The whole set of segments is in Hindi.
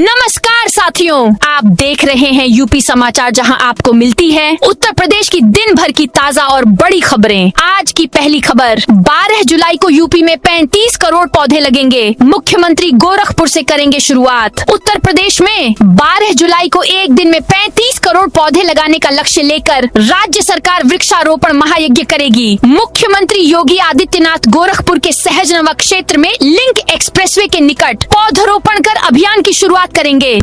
नमस्कार साथियों, आप देख रहे हैं यूपी समाचार, जहां आपको मिलती है उत्तर प्रदेश की दिन भर की ताजा और बड़ी खबरें। आज की पहली खबर, 12 जुलाई को यूपी में 35 करोड़ पौधे लगेंगे। मुख्यमंत्री गोरखपुर से करेंगे शुरुआत। उत्तर प्रदेश में 12 जुलाई को एक दिन में 35 करोड़ पौधे लगाने का लक्ष्य लेकर राज्य सरकार वृक्षारोपण महायज्ञ करेगी। मुख्यमंत्री योगी आदित्यनाथ गोरखपुर के सहजनवा क्षेत्र में लिंक एक्सप्रेसवे के निकट पौधरोपण कर अभियान की शुरुआत करेंगे।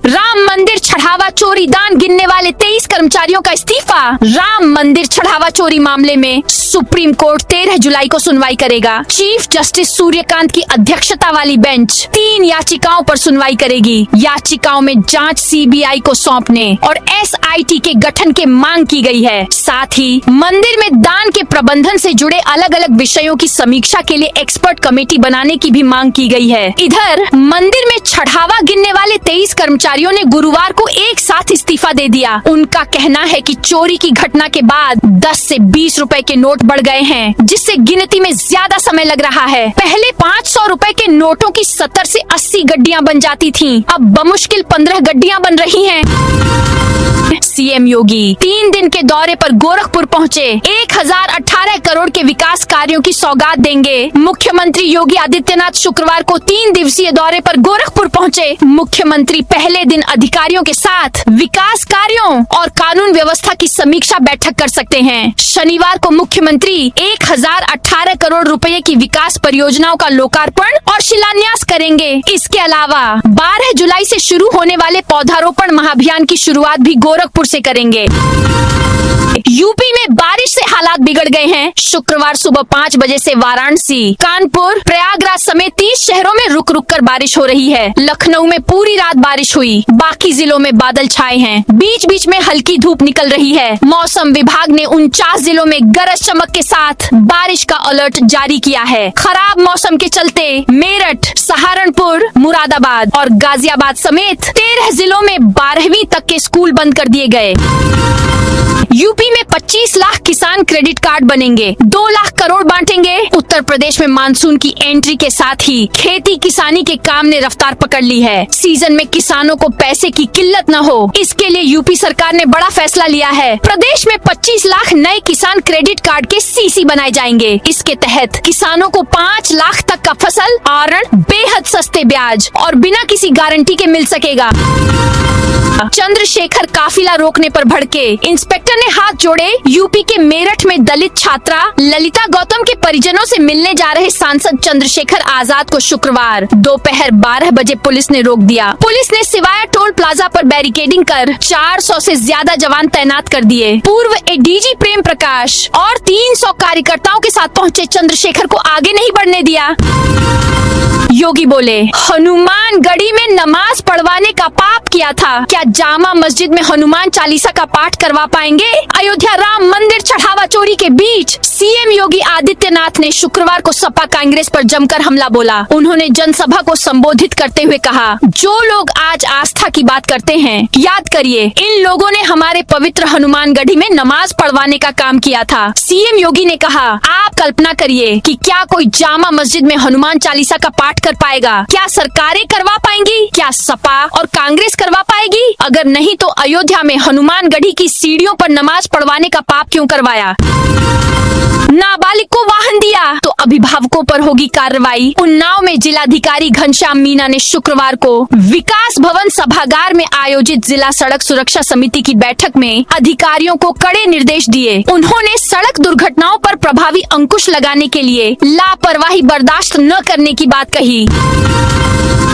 राम मंदिर चढ़ावा चोरी दान गिनने वाले 23 कर्मचारियों का इस्तीफा। राम मंदिर चढ़ावा चोरी मामले में सुप्रीम कोर्ट 13 जुलाई को सुनवाई करेगा। चीफ जस्टिस सूर्यकांत की अध्यक्षता वाली बेंच 3 याचिकाओं पर सुनवाई करेगी। याचिकाओं में जांच सीबीआई को सौंपने और एसआईटी के गठन की मांग की गई है। साथ ही मंदिर में दान के प्रबंधन से जुड़े अलग अलग विषयों की समीक्षा के लिए एक्सपर्ट कमेटी बनाने की भी मांग की गई है। इधर मंदिर में चढ़ावा गिनने वाले 23 कर्मचारियों ने गुरुवार को एक साथ इस्तीफा दे दिया। उनका कहना है कि चोरी की घटना के बाद 10 से 20 रुपए के नोट बढ़ गए हैं, जिससे गिनती में ज्यादा समय लग रहा है। पहले 500 रुपए के नोटों की 70 से 80 गड्डियां बन जाती थीं, अब बमुश्किल 15 गड्डियां बन रही हैं। सीएम योगी 3 दिन के दौरे पर गोरखपुर पहुंचे। 1018 करोड़ के विकास कार्यों की सौगात देंगे। मुख्यमंत्री योगी आदित्यनाथ शुक्रवार को 3 दिवसीय दौरे पर गोरखपुर पहुंचे। मुख्यमंत्री पहले दिन अधिकारियों के साथ विकास कार्यों और कानून व्यवस्था की समीक्षा बैठक कर सकते हैं। शनिवार को मुख्यमंत्री 1018 करोड़ रुपए की विकास परियोजनाओं का लोकार्पण और शिलान्यास करेंगे। इसके अलावा 12 जुलाई से शुरू होने वाले पौधारोपण महाअभियान की शुरुआत भी गोरखपुर से करेंगे। यूपी में बारिश से हालात बिगड़ गए हैं। शुक्रवार सुबह 5 बजे से वाराणसी, कानपुर, प्रयागराज समेत 30 शहरों में रुक रुक कर बारिश हो रही है। लखनऊ में पूरी रात बारिश हुई। बाकी जिलों में बादल छाए हैं। बीच बीच में हल्की धूप निकल रही है। मौसम विभाग ने 49 जिलों में गरज चमक के साथ बारिश का अलर्ट जारी किया है। खराब मौसम के चलते मेरठ, सहारनपुर, मुरादाबाद और गाजियाबाद समेत 13 जिलों में 12वीं तक के स्कूल बंद कर दिए गए। यूपी में 25 लाख किसान क्रेडिट कार्ड बनेंगे। 2 लाख करोड़ बांटेंगे। उत्तर प्रदेश में मानसून की एंट्री के साथ ही खेती किसानी के काम ने रफ्तार पकड़ ली है। सीजन में किसानों को पैसे की किल्लत न हो, इसके लिए यूपी सरकार ने बड़ा फैसला लिया है। प्रदेश में 25 लाख नए किसान क्रेडिट कार्ड के सीसी बनाए जाएंगे। इसके तहत किसानों को 5 लाख तक का फसल आवरण बेहद सस्ते ब्याज और बिना किसी गारंटी के मिल सकेगा। चंद्रशेखर काफिला रोकने पर भड़के, इंस्पेक्टर ने हाथ जोड़े। यूपी के मेरठ में दलित छात्रा ललिता गौतम के परिजनों से मिलने जा रहे सांसद चंद्रशेखर आजाद को शुक्रवार दोपहर 12 बजे पुलिस ने रोक दिया। पुलिस ने सिवाया टोल प्लाजा पर बैरिकेडिंग कर 400 से ज्यादा जवान तैनात कर दिए। पूर्व एडीजी प्रेम प्रकाश और 300 कार्यकर्ताओं के साथ पहुंचे चंद्रशेखर को आगे नहीं बढ़ने दिया। योगी बोले, हनुमानगढ़ी में नमाज पढ़वाने का पाप किया था, क्या जामा मस्जिद में हनुमान चालीसा का पाठ करवा पाएंगे? अयोध्या राम मंदिर चढ़ावा चोरी के बीच सीएम योगी आदित्यनाथ ने शुक्रवार को सपा कांग्रेस पर जमकर हमला बोला। उन्होंने जनसभा को संबोधित करते हुए कहा, जो लोग आज आस्था की बात करते हैं, याद करिए, इन लोगों ने हमारे पवित्र हनुमानगढ़ी में नमाज पढ़वाने का काम किया था। सीएम योगी ने कहा, आप कल्पना करिए कि क्या कोई जामा मस्जिद में हनुमान चालीसा का पाठ कर पाएगा? क्या सरकारें करवा पाएंगी? क्या सपा और कांग्रेस करवा पाएगी? अगर नहीं तो अयोध्या में हनुमानगढ़ी की सीढ़ियों पर नमाज पढ़वाने का पाप क्यों करवाया? नाबालिग को वाहन दिया तो अभिभावकों पर होगी कार्रवाई। उन्नाव में जिलाधिकारी घनश्याम मीना ने शुक्रवार को विकास भवन सभागार में आयोजित जिला सड़क सुरक्षा समिति की बैठक में अधिकारियों को कड़े निर्देश दिए। उन्होंने सड़क दुर्घटनाओं पर प्रभावी अंकुश लगाने के लिए लापरवाही बर्दाश्त न करने की बात कही।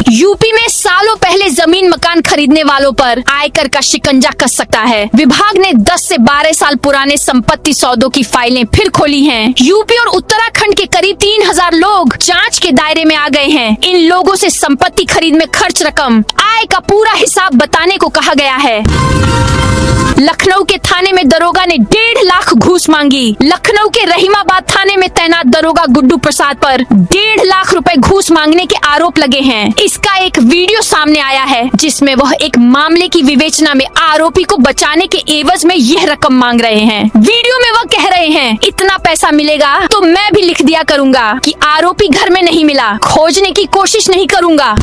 यूपी में सालों पहले जमीन मकान खरीदने वालों पर आयकर का शिकंजा कस सकता है। विभाग ने 10 से 12 साल पुराने संपत्ति सौदों की फाइलें फिर खोली हैं। यूपी और उत्तराखंड के करीब 3000 लोग जांच के दायरे में आ गए हैं। इन लोगों से संपत्ति खरीद में खर्च रकम, आय का पूरा हिसाब बताने को कहा गया है। लखनऊ के थाने में दरोगा ने 1.5 लाख घूस मांगी। लखनऊ के रहीमाबाद थाने में तैनात दरोगा गुड्डू प्रसाद पर 1.5 लाख रुपए घूस मांगने के आरोप लगे हैं। इसका एक वीडियो सामने आया है, जिसमें वह एक मामले की विवेचना में आरोपी को बचाने के एवज में यह रकम मांग रहे हैं। वीडियो में वह कह रहे हैं, इतना पैसा मिलेगा तो मैं भी लिख दिया करूंगा कि आरोपी घर में नहीं मिला, खोजने की कोशिश नहीं करूंगा।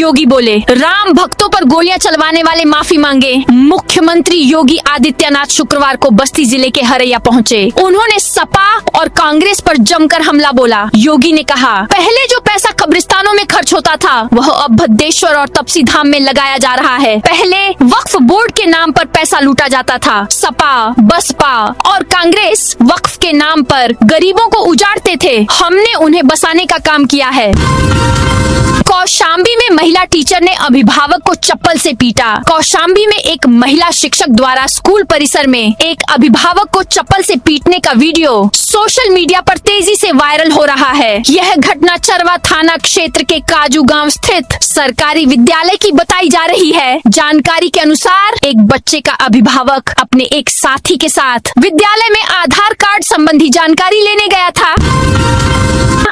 योगी बोले, राम भक्तों पर गोलियां चलवाने वाले माफी मांगे। मुख्यमंत्री योगी आदित्यनाथ शुक्रवार को बस्ती जिले के हरैया पहुंचे। उन्होंने सपा और कांग्रेस पर जमकर हमला बोला। योगी ने कहा, पहले जो पैसा कब्रिस्तानों में खर्च होता था वह अब भद्देश्वर और तपसी धाम में लगाया जा रहा है। पहले वक्फ बोर्ड के नाम पर पैसा लूटा जाता था। सपा, बसपा और कांग्रेस वक्फ के नाम पर गरीबों को उजाड़ते थे। हमने उन्हें बसाने का काम किया है। कौशाम्बी में महिला टीचर ने अभिभावक को चप्पल से पीटा। कौशाम्बी में एक महिला शिक्षक द्वारा स्कूल परिसर में एक अभिभावक को चप्पल से पीटने का वीडियो सोशल मीडिया पर तेजी से वायरल हो रहा है। यह घटना चरवा थाना क्षेत्र के काजू गांव स्थित सरकारी विद्यालय की बताई जा रही है। जानकारी के अनुसार एक बच्चे का अभिभावक अपने एक साथी के साथ विद्यालय में आधार कार्ड संबंधी जानकारी लेने गया था।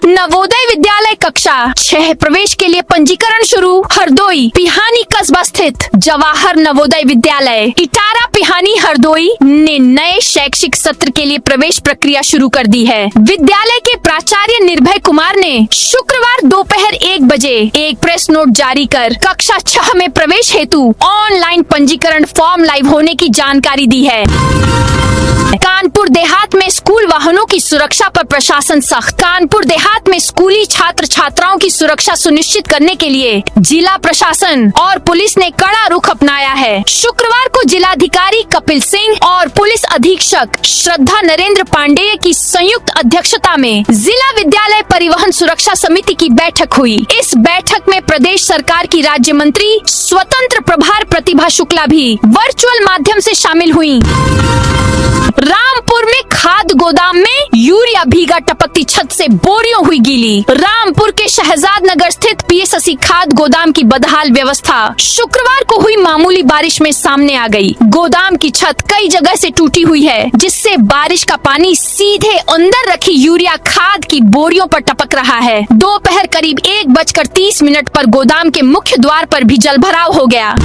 नवोदय विद्यालय कक्षा 6 प्रवेश के लिए पंजीकरण शुरू। हरदोई पिहानी कस्बा स्थित जवाहर नवोदय विद्यालय इटारा पिहानी हरदोई ने नए शैक्षिक सत्र के लिए प्रवेश प्रक्रिया शुरू कर दी है। विद्यालय के प्राचार्य निर्भय कुमार ने शुक्रवार दोपहर 1 बजे एक प्रेस नोट जारी कर कक्षा 6 में प्रवेश हेतु ऑनलाइन पंजीकरण फॉर्म लाइव होने की जानकारी दी है। कानपुर देहात में स्कूल वाहनों की सुरक्षा पर प्रशासन सख्त। कानपुर देहात में स्कूली छात्र छात्राओं की सुरक्षा सुनिश्चित करने के लिए जिला प्रशासन और पुलिस ने कड़ा रुख अपनाया है। शुक्रवार को जिलाधिकारी कपिल सिंह और पुलिस अधीक्षक श्रद्धा नरेंद्र पांडेय की संयुक्त अध्यक्षता में जिला विद्यालय परिवहन सुरक्षा समिति की बैठक हुई। इस बैठक में प्रदेश सरकार की राज्य मंत्री स्वतंत्र प्रभार प्रतिभा शुक्ला भी वर्चुअल माध्यम से शामिल हुई। रामपुर में खाद गोदाम में यूरिया भीगा टपकती छत से बोरियों हुई गीली। रामपुर के शहजाद नगर स्थित पीएससी खाद गोदाम की बदहाल व्यवस्था शुक्रवार को हुई मामूली बारिश में सामने आ गई। गोदाम की छत कई जगह से टूटी हुई है, जिससे बारिश का पानी सीधे अंदर रखी यूरिया खाद की बोरियों पर टपक रहा है। दोपहर करीब 1:30 पर गोदाम के मुख्य द्वार पर भी जलभराव हो गया।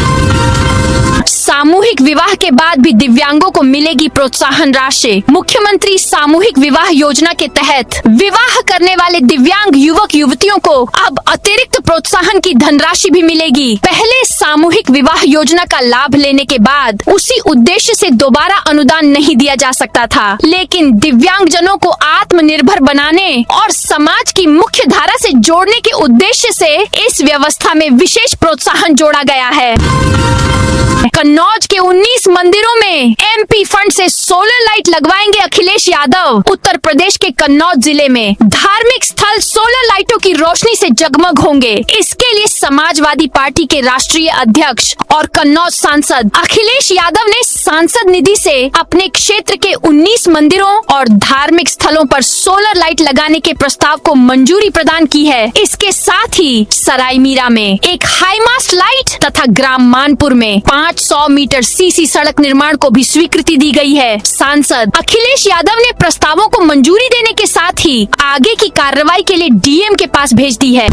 सामूहिक विवाह के बाद भी दिव्यांगों को मिलेगी प्रोत्साहन राशि। मुख्यमंत्री सामूहिक विवाह योजना के तहत विवाह करने वाले दिव्यांग युवक युवतियों को अब अतिरिक्त प्रोत्साहन की धनराशि भी मिलेगी। पहले सामूहिक विवाह योजना का लाभ लेने के बाद उसी उद्देश्य से दोबारा अनुदान नहीं दिया जा सकता था, लेकिन दिव्यांग जनों को आत्मनिर्भर बनाने और समाज की मुख्य धारा से जोड़ने के उद्देश्य से इस व्यवस्था में विशेष प्रोत्साहन जोड़ा गया है। कन्नौज के 19 मंदिरों में एमपी फंड से सोलर लाइट लगवाएंगे अखिलेश यादव। उत्तर प्रदेश के कन्नौज जिले में धार्मिक स्थल सोलर लाइटों की रोशनी से जगमग होंगे। इसके लिए समाजवादी पार्टी के राष्ट्रीय अध्यक्ष और कन्नौज सांसद अखिलेश यादव ने सांसद निधि से अपने क्षेत्र के 19 मंदिरों और धार्मिक स्थलों पर सोलर लाइट लगाने के प्रस्ताव को मंजूरी प्रदान की है। इसके साथ ही सरायमीरा में एक हाईमास्ट लाइट तथा ग्राम मानपुर में 500 मीटर सीसी सड़क निर्माण को भी स्वीकृति दी गई है। सांसद अखिलेश यादव ने प्रस्तावों को मंजूरी देने के साथ ही आगे की कार्रवाई के लिए डीएम के पास भेज दी है।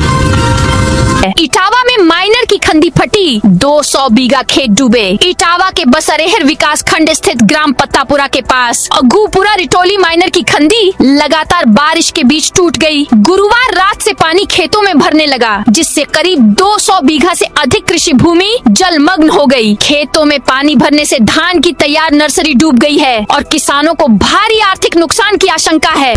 इटावा में माइनर की खंडी फटी, 200 बीघा खेत डूबे। इटावा के बसरेहर विकास खंड स्थित ग्राम पत्तापुरा के पास अगूपुरा रिटोली माइनर की खंडी लगातार बारिश के बीच टूट गई। गुरुवार रात से पानी खेतों में भरने लगा, जिससे करीब 200 बीघा से अधिक कृषि भूमि जलमग्न हो गई। खेतों में पानी भरने से धान की तैयार नर्सरी डूब गई है और किसानों को भारी आर्थिक नुकसान की आशंका है।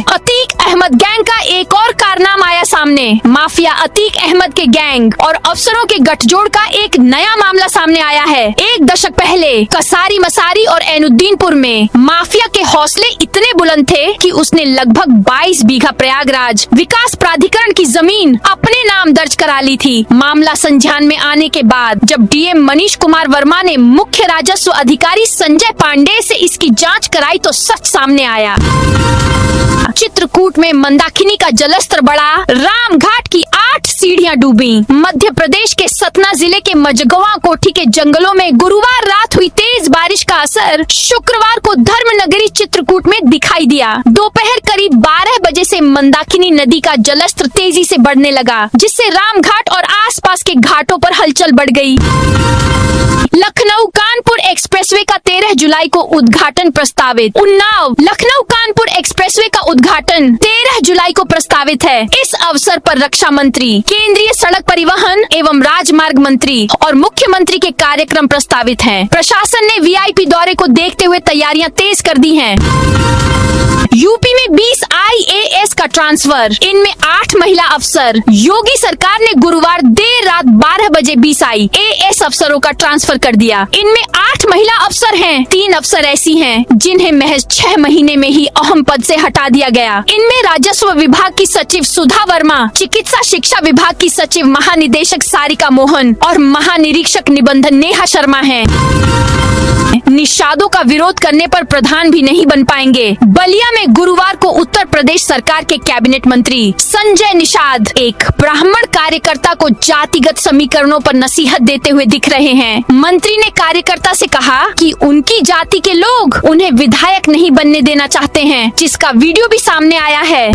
अतीक अहमद गैंग का एक और कारनामा आया सामने। माफिया अतीक अहमद के गैंग और अफसरों के गठजोड़ का एक नया मामला सामने आया है। 1 दशक पहले कसारी मसारी और ऐनुद्दीनपुर में माफिया के हौसले इतने बुलंद थे कि उसने लगभग 22 बीघा प्रयागराज विकास प्राधिकरण की जमीन अपने नाम दर्ज करा ली थी। मामला संज्ञान में आने के बाद जब डीएम मनीष कुमार वर्मा ने मुख्य राजस्व अधिकारी संजय पांडे से इसकी जांच कराई तो सच सामने आया। चित्रकूट में मंदाकिनी का जलस्तर बढ़ा, रामघाट की 8 सीढ़ियां डूबी। मध्य प्रदेश के सतना जिले के मजगवा कोठी के जंगलों में गुरुवार रात हुई तेज बारिश का असर शुक्रवार को धर्मनगरी चित्रकूट में दिखाई दिया। दोपहर करीब 12 बजे से मंदाकिनी नदी का जलस्तर तेजी से बढ़ने लगा, जिससे रामघाट और आसपास के घाटों पर हलचल बढ़ गई। लखनऊ कानपुर एक्सप्रेसवे का 13 जुलाई को उद्घाटन प्रस्तावित। उन्नाव लखनऊ कानपुर एक्सप्रेसवे का उद्घाटन 13 जुलाई को प्रस्तावित है। इस अवसर पर रक्षा मंत्री, केंद्रीय केंद्रीय सड़क परिवहन एवं राजमार्ग मंत्री और मुख्यमंत्री के कार्यक्रम प्रस्तावित हैं। प्रशासन ने वीआईपी दौरे को देखते हुए तैयारियां तेज कर दी हैं। यूपी में 20 IAS का ट्रांसफर, इनमें 8 महिला अफसर। योगी सरकार ने गुरुवार देर रात 12 बजे 20 IAS अफसरों का ट्रांसफर कर दिया। इनमें 8 महिला अफसर हैं। 3 अफसर ऐसी हैं जिन्हें महज 6 महीने में ही अहम पद से हटा दिया गया। इनमें राजस्व विभाग की सचिव सुधा वर्मा, चिकित्सा शिक्षा विभाग की सचिव महानिदेशक सारिका मोहन और महानिरीक्षक निबंधन नेहा शर्मा हैं। निषादों का विरोध करने पर प्रधान भी नहीं बन पाएंगे। बलिया में गुरुवार को उत्तर प्रदेश सरकार के कैबिनेट मंत्री संजय निषाद एक ब्राह्मण कार्यकर्ता को जातिगत समीकरणों पर नसीहत देते हुए दिख रहे हैं। मंत्री ने कार्यकर्ता से कहा कि उनकी जाति के लोग उन्हें विधायक नहीं बनने देना चाहते हैं, जिसका वीडियो भी सामने आया है।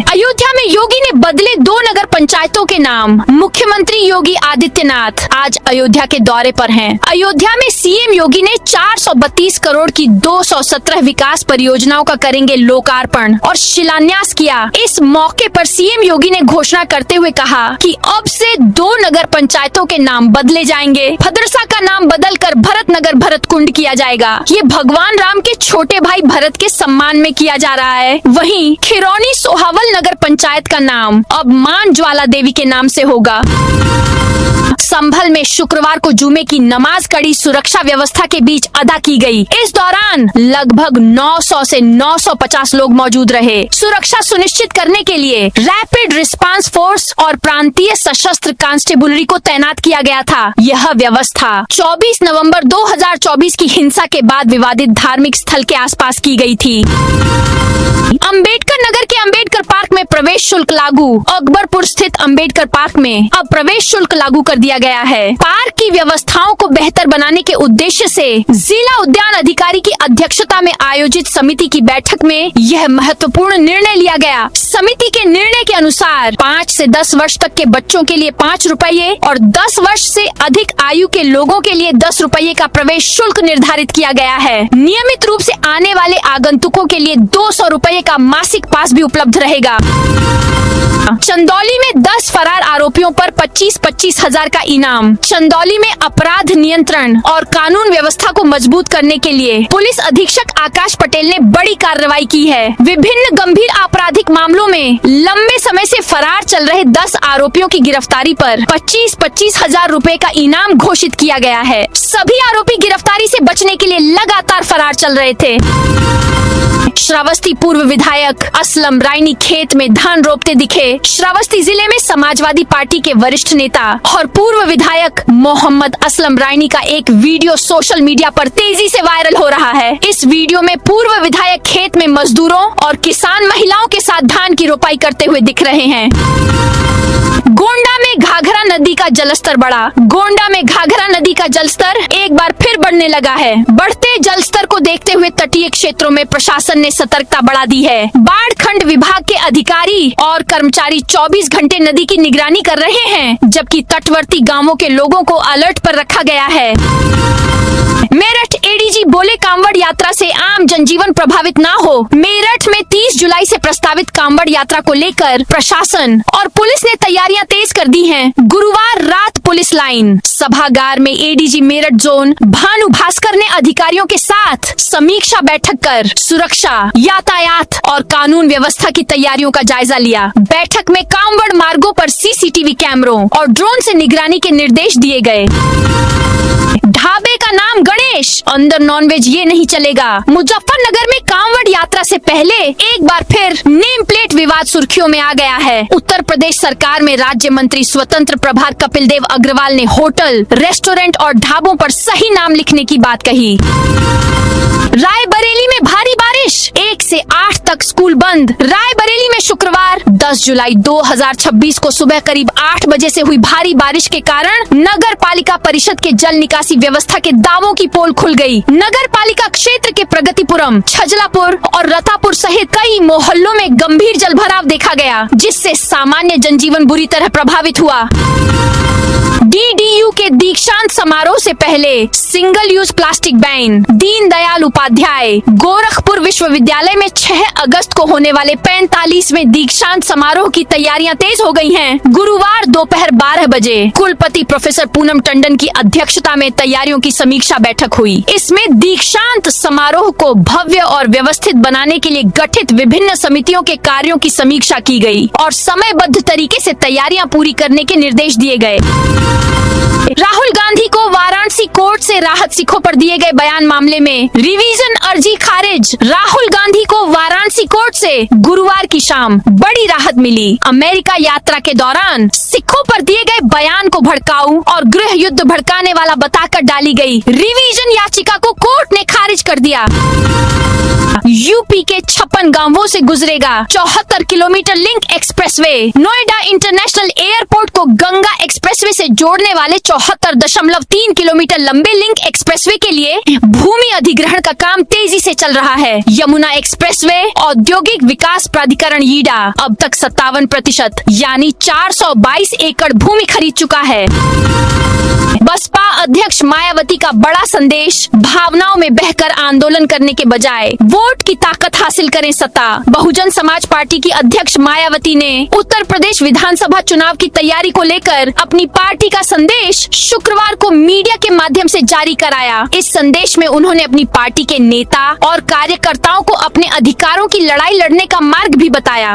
अयोध्या में योगी ने बदले 2 नगर पंचायतों के नाम। मुख्यमंत्री योगी आदित्यनाथ आज अयोध्या के दौरे पर हैं। अयोध्या में सीएम योगी ने 432 करोड़ की 217 विकास परियोजनाओं का करेंगे लोकार्पण और शिलान्यास किया। इस मौके पर सीएम योगी ने घोषणा करते हुए कहा कि अब से 2 नगर पंचायतों के नाम बदले जाएंगे। भद्रसा का नाम बदलकर भरत नगर भरतकुंड किया जाएगा। ये भगवान राम के छोटे भाई भरत के सम्मान में किया जा रहा है। वहीं खिरौनी सोहावल नगर पंचायत का नाम अब मान ज्वाला देवी के नाम से होगा। संभल में शुक्रवार को जुमे की नमाज कड़ी सुरक्षा व्यवस्था के बीच अदा की गई। इस दौरान लगभग 900 से 950 लोग मौजूद रहे। सुरक्षा सुनिश्चित करने के लिए रैपिड रिस्पांस फोर्स और प्रांतीय सशस्त्र कांस्टेबुलरी को तैनात किया गया था। यह व्यवस्था 24 नवंबर 2024 की हिंसा के बाद विवादित धार्मिक स्थल के आसपास की गई थी। अंबेडकर नगर के अंबेडकर पार्क में प्रवेश शुल्क लागू। अकबरपुर स्थित अंबेडकर पार्क में अब प्रवेश शुल्क लागू कर दिया गया है। पार्क की व्यवस्थाओं को बेहतर बनाने के उद्देश्य से जिला उद्यान अधिकारी की अध्यक्षता में आयोजित समिति की बैठक में यह महत्वपूर्ण निर्णय लिया गया। समिति के निर्णय के अनुसार 5 से 10 वर्ष तक के बच्चों के लिए 5 रुपये और 10 वर्ष से अधिक आयु के लोगों के लिए 10 रुपये का प्रवेश शुल्क निर्धारित किया गया है। नियमित रूप से आने वाले आगंतुकों के लिए 200 रुपये का मासिक पास भी उपलब्ध रहेगा। चंदौली में 10 फरार आरोपियों पर 25-25 हजार का इनाम। चंदौली में अपराध नियंत्रण और कानून व्यवस्था को मजबूत करने के लिए पुलिस अधीक्षक आकाश पटेल ने बड़ी कार्रवाई की है। विभिन्न गंभीर आपराधिक मामलों में लंबे समय से फरार चल रहे 10 आरोपियों की गिरफ्तारी पर 25-25 हजार रुपए का इनाम घोषित किया गया है। सभी आरोपी गिरफ्तारी से बचने के लिए लगातार फरार चल रहे थे। श्रावस्ती पूर्व विधायक असलम रायनी खेत में धान रोपते दिखे। श्रावस्ती जिले में समाजवादी पार्टी के वरिष्ठ नेता और पूर्व विधायक मोहम्मद असलम रायनी का एक वीडियो सोशल मीडिया पर तेजी से वायरल हो रहा है। इस वीडियो में पूर्व विधायक खेत में मजदूरों और किसान महिलाओं के साथ धान की रोपाई करते हुए दिख रहे हैं। गोंडा में घाघरा नदी का जलस्तर बढ़ा। गोंडा में घाघरा नदी का जलस्तर एक बार फिर बढ़ने लगा है। बढ़ते जलस्तर को देखते हुए तटीय क्षेत्रों में प्रशासन ने सतर्कता बढ़ा दी है। बाढ़ खंड विभाग के अधिकारी और कर्मचारी 24 घंटे नदी की निगरानी कर रहे हैं, जबकि तटवर्ती गांवों के लोगों को अलर्ट पर रखा गया है। मेरठ एडीजी बोले कांवड़ यात्रा से आम जनजीवन प्रभावित ना हो। मेरठ में 30 जुलाई से प्रस्तावित कांवड़ यात्रा को लेकर प्रशासन और पुलिस ने तैयारियां तेज कर दी हैं। गुरुवार रात पुलिस लाइन सभागार में एडीजी मेरठ जोन भानु भास्कर ने अधिकारियों के साथ समीक्षा बैठक कर सुरक्षा, यातायात और कानून व्यवस्था की तैयारियों का जायजा लिया। बैठक में कांवड़ मार्गों पर सीसीटीवी कैमरों और ड्रोन से निगरानी के निर्देश दिए गए। ढाबे का नाम गणेश, अंदर नॉनवेज ये नहीं चलेगा। मुजफ्फरनगर में कांवड़ यात्रा से पहले एक बार फिर नेम प्लेट विवाद सुर्खियों में आ गया है। उत्तर प्रदेश सरकार में राज्य मंत्री स्वतंत्र प्रभार कपिल देव अग्रवाल ने होटल, रेस्टोरेंट और ढाबों पर सही नाम लिखने की बात कही। रायबरेली में भारी बारिश, 1 से 8 तक स्कूल बंद। रायबरेली में शुक्रवार 10 जुलाई 2026 को सुबह करीब 8 बजे से हुई भारी बारिश के कारण नगर पालिका परिषद के जल निकासी व्यवस्था के दावों की पोल खुल गई। नगर पालिका क्षेत्र के प्रगतिपुरम, छजलापुर और रतापुर सहित कई मोहल्लों में गंभीर जलभराव देखा गया, जिससे सामान्य जनजीवन बुरी तरह प्रभावित हुआ। DDA डीयू के दीक्षांत समारोह से पहले single use plastic ban. Deendayal Upadhyay Gorakhpur विश्वविद्यालय में 6 अगस्त को होने वाले 45वें दीक्षांत समारोह की तैयारियां तेज हो गई हैं। गुरुवार दोपहर 12 बजे कुलपति प्रोफेसर पूनम टंडन की अध्यक्षता में तैयारियों की समीक्षा बैठक हुई। इसमें दीक्षांत समारोह को भव्य और व्यवस्थित बनाने के लिए गठित विभिन्न समितियों के कार्यों की समीक्षा की गई और समयबद्ध तरीके से तैयारियां पूरी करने के निर्देश दिए गए। राहुल गांधी को वाराणसी कोर्ट से राहत सिखों पर दिए गए बयान मामले में रिवीजन अर्जी खारिज। राहुल गांधी को वाराणसी कोर्ट से गुरुवार की शाम बड़ी राहत मिली। अमेरिका यात्रा के दौरान सिखों पर दिए गए बयान को भड़काऊ और गृह युद्ध भड़काने वाला बताकर डाली गई रिवीजन याचिका को कोर्ट ने खारिज कर दिया। यूपी के 56 गांवों से गुजरेगा 74 kilometre link expressway. Noida international airport को गंगा एक्सप्रेसवे से जोड़ने वाले 74.3 किलोमीटर लंबे लिंक एक्सप्रेसवे के लिए भूमि अधिग्रहण का काम तेजी से चल रहा है। यमुना एक्सप्रेसवे औद्योगिक विकास प्राधिकरण यीडा अब तक 57% यानी 422 एकड़ भूमि खरीद चुका है। बसपा अध्यक्ष मायावती का बड़ा संदेश, भावनाओं में बहकर आंदोलन करने के बजाय वोट की ताकत हासिल करें सत्ता। बहुजन समाज पार्टी की अध्यक्ष मायावती ने उत्तर प्रदेश विधानसभा चुनाव की तैयारी को लेकर अपनी पार्टी का संदेश शुक्रवार को मीडिया के माध्यम से जारी कराया। इस संदेश में उन्होंने अपनी पार्टी के नेता और कार्यकर्ताओं को अपने अधिकारों की लड़ाई लड़ने का मार्ग भी बताया।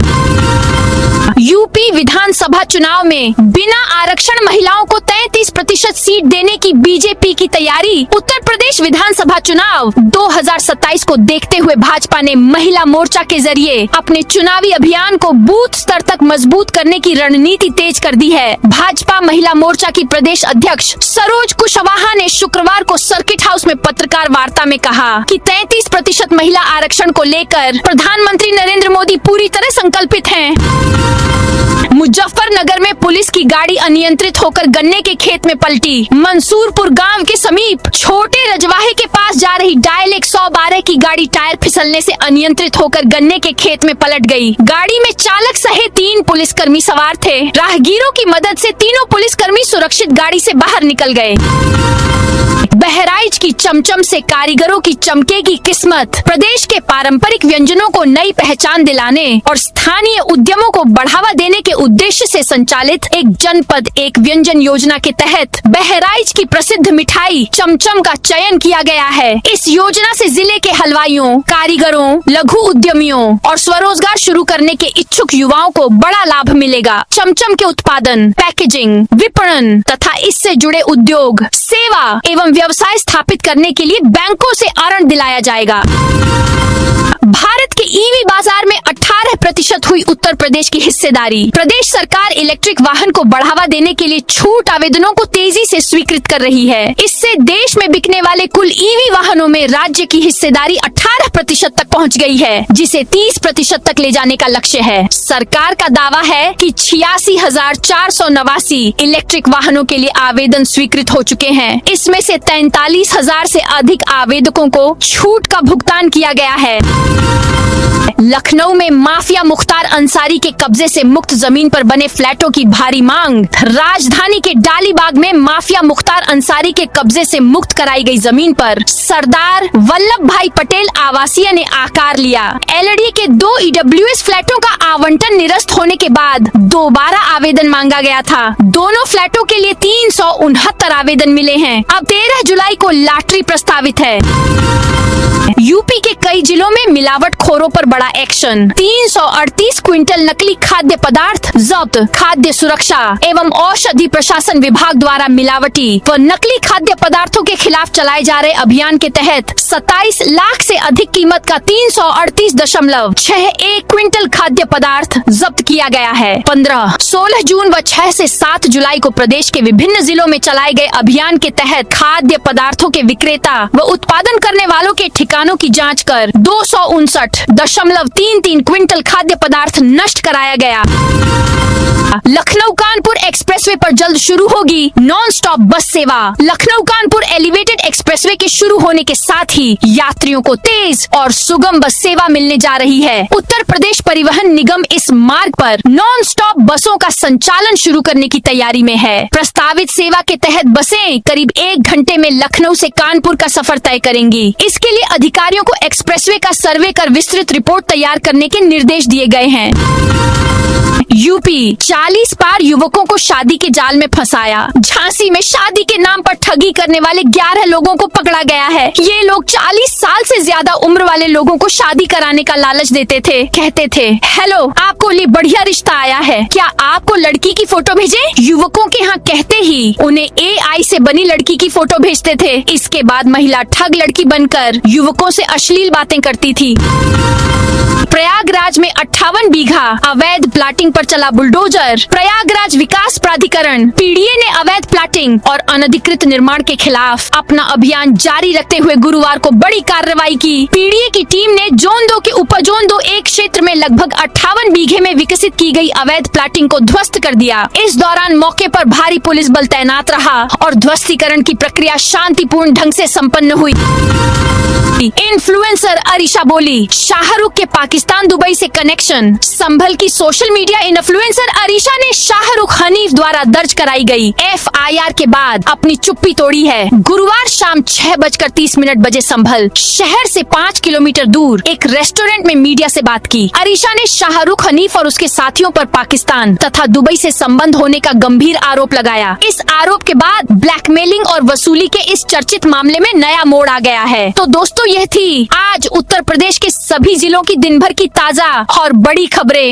यूपी विधानसभा चुनाव में बिना आरक्षण महिलाओं को 33% सीट देने की बीजेपी की तैयारी। उत्तर प्रदेश विधानसभा चुनाव 2027 को देखते हुए भाजपा ने महिला मोर्चा के जरिए अपने चुनावी अभियान को बूथ स्तर तक मजबूत करने की रणनीति तेज कर दी है। भाजपा महिला मोर्चा की प्रदेश अध्यक्ष सरोज कुशवाहा ने शुक्रवार को सर्किट हाउस में पत्रकार वार्ता में कहा कि 33% महिला आरक्षण को लेकर प्रधानमंत्री नरेंद्र मोदी पूरी तरह संकल्पित हैं। मुजफ्फरनगर में पुलिस की गाड़ी अनियंत्रित होकर गन्ने के खेत में पलटी। मंसूरपुर गांव के समीप छोटे रजवाहे के पास जा रही डायल 112 की गाड़ी टायर फिसलने से अनियंत्रित होकर गन्ने के खेत में पलट गई। गाड़ी में चालक सहित 3 पुलिसकर्मी सवार थे। राहगीरों की मदद से तीनों पुलिसकर्मी सुरक्षित गाड़ी से बाहर निकल गए। बहराइच की चमचम से कारीगरों की चमकेगी किस्मत। प्रदेश के पारंपरिक व्यंजनों को नई पहचान दिलाने और स्थानीय उद्यमों को बढ़ावा देने के उद्देश्य से संचालित एक जनपद एक व्यंजन योजना के तहत बहराइच की प्रसिद्ध मिठाई चमचम का चयन किया गया है। इस योजना से जिले के हलवाइयों, कारीगरों, लघु उद्यमियों और स्वरोजगार शुरू करने के इच्छुक युवाओं को बड़ा लाभ मिलेगा। चमचम के उत्पादन, पैकेजिंग, विपणन तथा इससे जुड़े उद्योग, सेवा एवं व्यवसाय स्थापित करने के लिए बैंकों से ऋण दिलाया जाएगा। भारत के ईवी बाजार में 18% हुई उत्तर प्रदेश की हिस्सेदारी। प्रदेश सरकार इलेक्ट्रिक वाहन को बढ़ावा देने के लिए छूट आवेदनों को तेजी से स्वीकृत कर रही है। इससे देश में बिकने वाले कुल ईवी वाहनों में राज्य की हिस्सेदारी 18% तक पहुंच गई है, जिसे 30% तक ले जाने का लक्ष्य है। सरकार का दावा है कि 86,489 इलेक्ट्रिक वाहनों के लिए आवेदन स्वीकृत हो चुके हैं। इसमें से 43,000 से अधिक आवेदकों को छूट का भुगतान किया गया है। लखनऊ में माफिया मुख्तार अंसारी के कब्जे से मुक्त जमीन पर बने फ्लैटों की भारी मांग। राजधानी के डालीबाग में माफिया मुख्तार अंसारी के कब्जे से मुक्त कराई गई जमीन पर सरदार वल्लभ भाई पटेल आवासीय ने आकार लिया। एलडी के 2 ईडब्ल्यूएस फ्लैटों का आवंटन निरस्त होने के बाद दोबारा आवेदन मांगा गया था। दोनों फ्लैटों के लिए 369 आवेदन मिले हैं। अब 13 जुलाई को लॉटरी प्रस्तावित है। यूपी के कई जिलों में मिलावटखोरों पर बड़ा एक्शन। 338 क्विंटल नकली खाद्य पदार्थ जब्त। खाद्य सुरक्षा एवं औषधि प्रशासन विभाग द्वारा मिलावटी व नकली खाद्य पदार्थों के खिलाफ चलाए जा रहे अभियान के तहत 27 लाख से अधिक कीमत का 338.61 क्विंटल खाद्य पदार्थ जब्त किया गया है। 15, 16 जून व 6 से 7 जुलाई को प्रदेश के विभिन्न जिलों में चलाए गए अभियान के तहत खाद्य पदार्थों के विक्रेता व उत्पादन करने वालों के ठिकानों की जांच कर 259.33 क्विंटल खाद्य पदार्थ नष्ट कराया गया। लखनऊ कानपुर एक्सप्रेसवे पर जल्द शुरू होगी नॉन स्टॉप बस सेवा। लखनऊ कानपुर एलिवेटेड एक्सप्रेसवे के शुरू होने के साथ ही यात्रियों को तेज और सुगम बस सेवा मिलने जा रही है। उत्तर प्रदेश परिवहन निगम इस मार्ग पर नॉन स्टॉप बसों का संचालन शुरू करने की तैयारी में है। प्रस्तावित सेवा के तहत बसें करीब 1 घंटे में लखनऊ से कानपुर का सफर तय करेंगी। इसके लिए अधिकारियों को एक्सप्रेसवे का सर्वे कर विस्तृत रिपोर्ट तैयार करने के निर्देश दिए गए हैं। यूपी 40 बार युवकों को शादी के जाल में फंसाया। झांसी में शादी के नाम पर ठगी करने वाले 11 लोगों को पकड़ा गया है। ये लोग 40 साल से ज्यादा उम्र वाले लोगों को शादी कराने का लालच देते थे। कहते थे, हेलो, आपको लिए बढ़िया रिश्ता आया है, क्या आपको लड़की की फोटो भेजे? युवकों के यहाँ कहते ही उन्हें AI से बनी लड़की की फोटो भेजते थे। इसके बाद महिला ठग लड़की बनकर युवकों से अश्लील बातें करती थी। प्रयागराज में 58 बीघा अवैध प्लाटिंग पर चला बुलडोजर। प्रयागराज विकास प्राधिकरण PDA ने अवैध प्लाटिंग और अनधिकृत निर्माण के खिलाफ अपना अभियान जारी रखते हुए गुरुवार को बड़ी कार्रवाई की। PDA की टीम ने जोन 2 के उपजोन 2 एक क्षेत्र में लगभग 58 बीघे में विकसित की गई अवैध प्लाटिंग को ध्वस्त कर दिया। इस दौरान मौके पर भारी पुलिस बल तैनात रहा और ध्वस्तीकरण की प्रक्रिया शांतिपूर्ण ढंग से संपन्न हुई। इन्फ्लुएंसर अरीशा बोली, शाहरुख के पाकिस्तान दुबई से कनेक्शन। संभल की सोशल मीडिया इन्फ्लुएंसर अरीशा ने शाहरुख हनीफ द्वारा दर्ज कराई गई FIR के बाद अपनी चुप्पी तोड़ी है। गुरुवार शाम 6:30 बजे संभल शहर से 5 किलोमीटर दूर एक रेस्टोरेंट में मीडिया से बात की। अरीशा ने शाहरुख हनीफ और उसके साथियों पर पाकिस्तान तथा दुबई से संबंध होने का गंभीर आरोप लगाया। इस आरोप के बाद ब्लैकमेलिंग और वसूली के इस चर्चित मामले में नया मोड़ आ गया है। तो दोस्तों, यह थी आज उत्तर प्रदेश के सभी जिलों की दिन भर की ताजा और बड़ी खबरें।